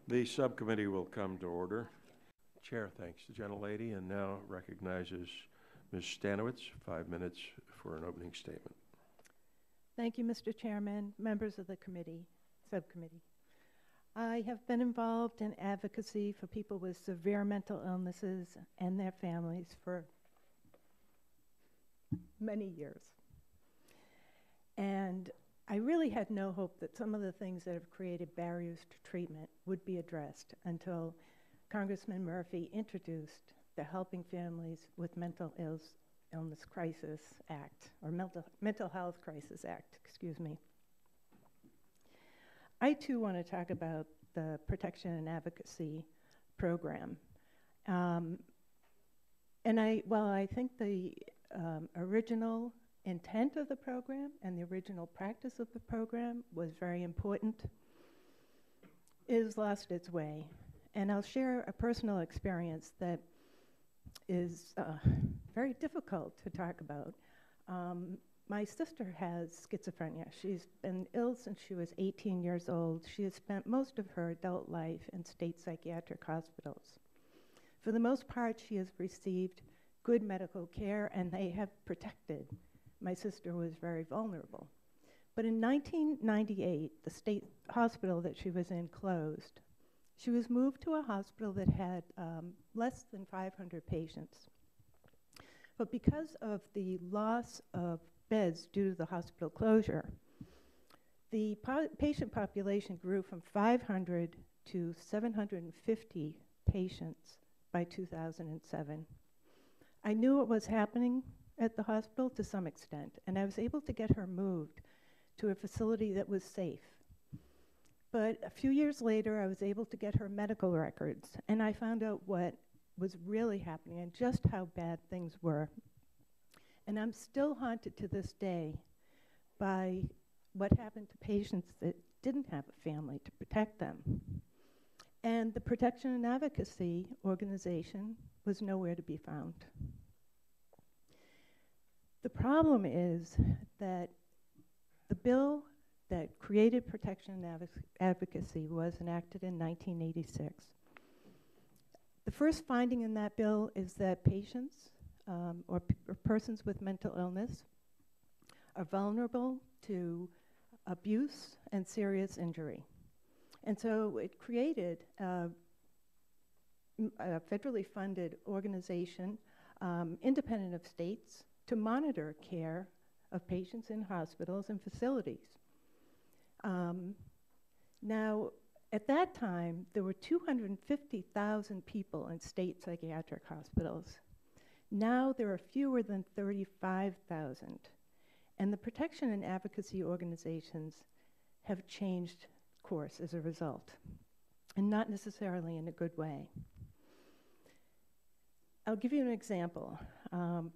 The subcommittee will come to order. Chair thanks the gentlelady and now recognizes Ms. Zdanowicz, 5 minutes for an opening statement. Thank you, Mr. Chairman, members of the subcommittee. I have been involved in advocacy for people with severe mental illnesses and their families for many years. And I really had no hope that some of the things that have created barriers to treatment would be addressed until Congressman Murphy introduced the Helping Families with Mental Illness Crisis Act, or Mental Health Crisis Act, excuse me. I too want to talk about the Protection and Advocacy Program. While I think the original intent of the program and the original practice of the program was very important, it has lost its way. And I'll share a personal experience that is very difficult to talk about. My sister has schizophrenia. She's been ill since she was 18 years old. She has spent most of her adult life in state psychiatric hospitals. For the most part, she has received good medical care, and they have protected. My sister was very vulnerable. But in 1998, the state hospital that she was in closed. She was moved to a hospital that had less than 500 patients. But because of the loss of beds due to the hospital closure, the patient population grew from 500 to 750 patients by 2007. I knew what was happening at the hospital to some extent, and I was able to get her moved to a facility that was safe. But a few years later, I was able to get her medical records, and I found out what was really happening and just how bad things were. And I'm still haunted to this day by what happened to patients that didn't have a family to protect them. And the Protection and Advocacy organization was nowhere to be found. The problem is that the bill that created Protection and Advocacy was enacted in 1986. The first finding in that bill is that patients or persons with mental illness are vulnerable to abuse and serious injury. And so it created a federally funded organization, independent of states, to monitor care of patients in hospitals and facilities. Now, at that time, there were 250,000 people in state psychiatric hospitals. Now there are fewer than 35,000. And the protection and advocacy organizations have changed course as a result, and not necessarily in a good way. I'll give you an example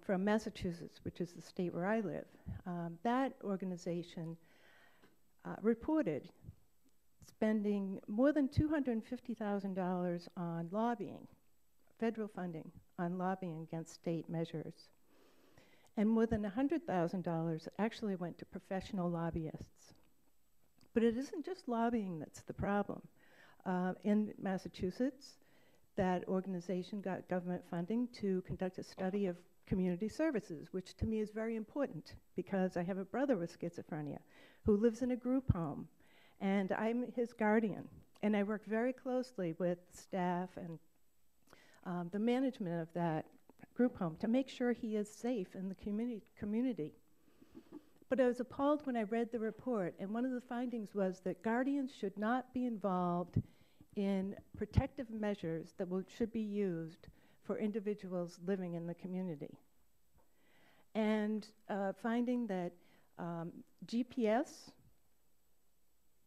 from Massachusetts, which is the state where I live. That organization reported spending more than $250,000 on lobbying, federal funding on lobbying against state measures. And more than $100,000 actually went to professional lobbyists. But it isn't just lobbying that's the problem. In Massachusetts, that organization got government funding to conduct a study of community services, which to me is very important because I have a brother with schizophrenia who lives in a group home, and I'm his guardian. And I work very closely with staff and the management of that group home to make sure he is safe in the community. But I was appalled when I read the report, and one of the findings was that guardians should not be involved in protective measures that should be used for individuals living in the community. And finding that GPS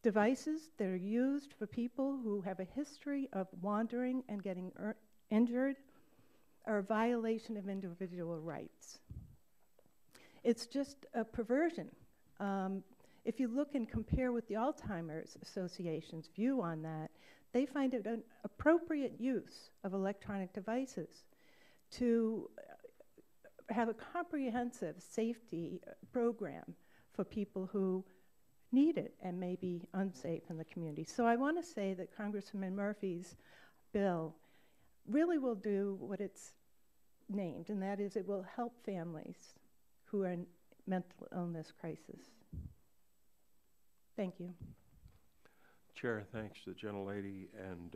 devices that are used for people who have a history of wandering and getting injured are a violation of individual rights. It's just a perversion. If you look and compare with the Alzheimer's Association's view on that, they find it an appropriate use of electronic devices to have a comprehensive safety program for people who need it and may be unsafe in the community. So I want to say that Congressman Murphy's bill really will do what it's named, and that is it will help families who are in mental illness crisis. Thank you. Chair thanks the gentlelady and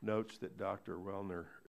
notes that Dr. Wellner